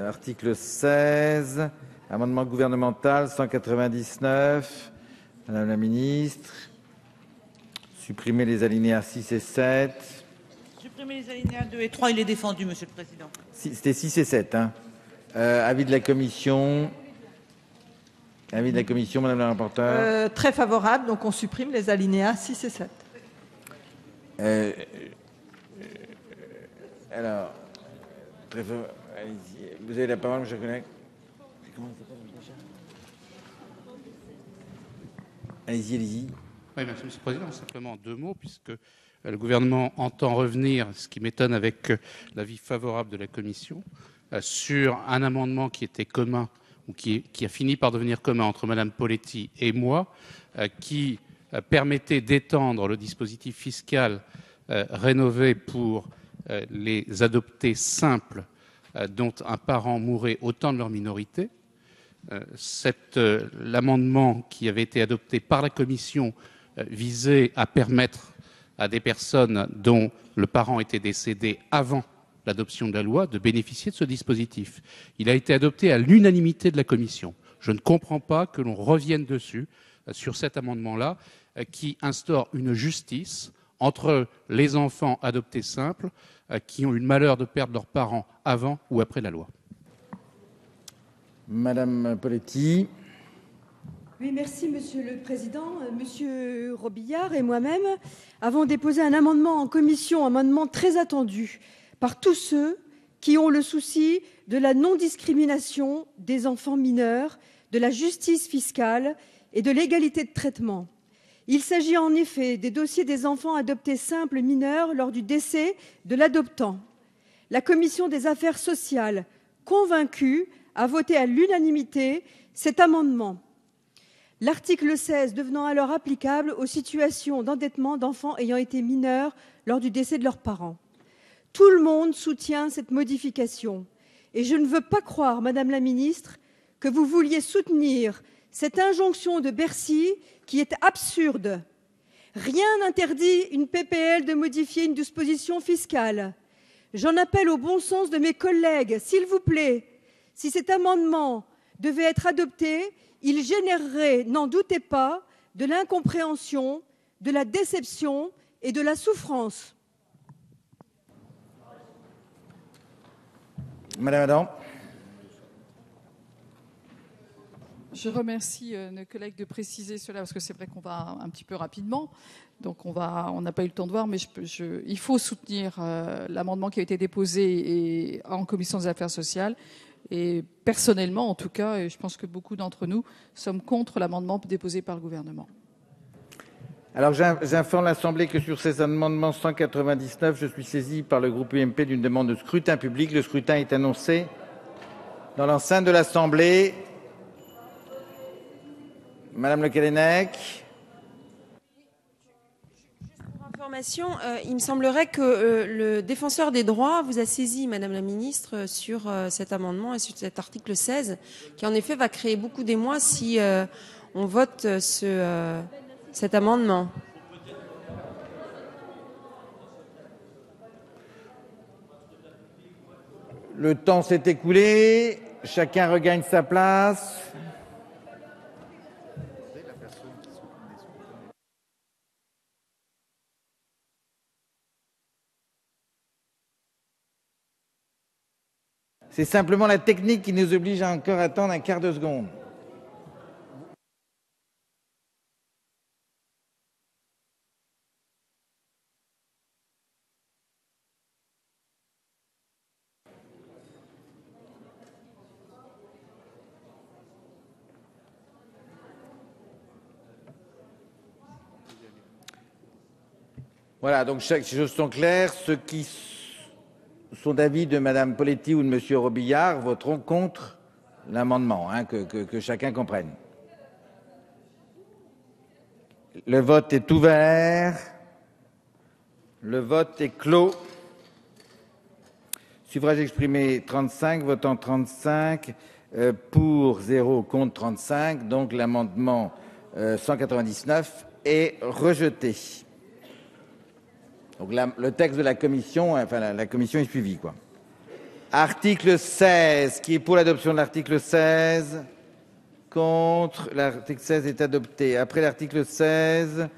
Article 16, amendement gouvernemental 199. Madame la ministre, supprimer les alinéas 6 et 7. Supprimer les alinéas 2 et 3, il est défendu, Monsieur le Président. C'était 6 et 7. Hein. Avis de la commission. Avis de la commission, Madame la rapporteure. Très favorable, donc on supprime les alinéas 6 et 7. Alors, allez-y. Vous avez la parole, monsieur collègue. Comment ça s'appelle déjà ? Allez-y, allez-y. Oui, merci, Monsieur le Président. Simplement deux mots, puisque le gouvernement entend revenir, ce qui m'étonne avec l'avis favorable de la Commission, sur un amendement qui était commun, ou qui a fini par devenir commun entre Madame Poletti et moi, qui permettait d'étendre le dispositif fiscal rénové pour les adoptés simples dont un parent mourrait au temps de leur minorité. L'amendement qui avait été adopté par la Commission visait à permettre à des personnes dont le parent était décédé avant l'adoption de la loi de bénéficier de ce dispositif. Il a été adopté à l'unanimité de la Commission. Je ne comprends pas que l'on revienne dessus, sur cet amendement-là, qui instaure une justice entre les enfants adoptés simples qui ont eu le malheur de perdre leurs parents avant ou après la loi. Madame Poletti. Oui, merci Monsieur le Président. Monsieur Robillard et moi-même avons déposé un amendement en commission, un amendement très attendu par tous ceux qui ont le souci de la non-discrimination des enfants mineurs, de la justice fiscale et de l'égalité de traitement. Il s'agit en effet des dossiers des enfants adoptés simples mineurs lors du décès de l'adoptant. La commission des affaires sociales, convaincue, a voté à l'unanimité cet amendement. L'article 16 devenant alors applicable aux situations d'endettement d'enfants ayant été mineurs lors du décès de leurs parents. Tout le monde soutient cette modification et je ne veux pas croire, Madame la Ministre, que vous vouliez soutenir cette injonction de Bercy qui est absurde. Rien n'interdit une PPL de modifier une disposition fiscale. J'en appelle au bon sens de mes collègues, s'il vous plaît. Si cet amendement devait être adopté, il générerait, n'en doutez pas, de l'incompréhension, de la déception et de la souffrance. Madame Adam. Je remercie nos collègues de préciser cela parce que c'est vrai qu'on va un petit peu rapidement. Donc on n'a pas eu le temps de voir, mais il faut soutenir l'amendement qui a été déposé en commission des affaires sociales. Et personnellement, en tout cas, et je pense que beaucoup d'entre nous sommes contre l'amendement déposé par le gouvernement. Alors j'informe l'Assemblée que sur ces amendements 199, je suis saisi par le groupe UMP d'une demande de scrutin public. Le scrutin est annoncé dans l'enceinte de l'Assemblée. Madame Le Callennec. Il me semblerait que le défenseur des droits vous a saisi, Madame la Ministre, sur cet amendement et sur cet article 16, qui en effet va créer beaucoup d'émoi si on vote cet amendement. Le temps s'est écoulé, chacun regagne sa place. C'est simplement la technique qui nous oblige à encore attendre un quart de seconde. Voilà, donc chaque chose sont claires. Ceux qui sont d'avis de Mme Poletti ou de M. Robillard voteront contre l'amendement, hein, que chacun comprenne. Le vote est ouvert. Le vote est clos. Suffrage exprimé 35, votant 35, pour 0, contre 35. Donc l'amendement 199 est rejeté. Donc le texte de la commission, enfin la commission est suivie, quoi. Article 16, qui est pour l'adoption de l'article 16? Contre. L'article 16 est adopté. Après l'article 16,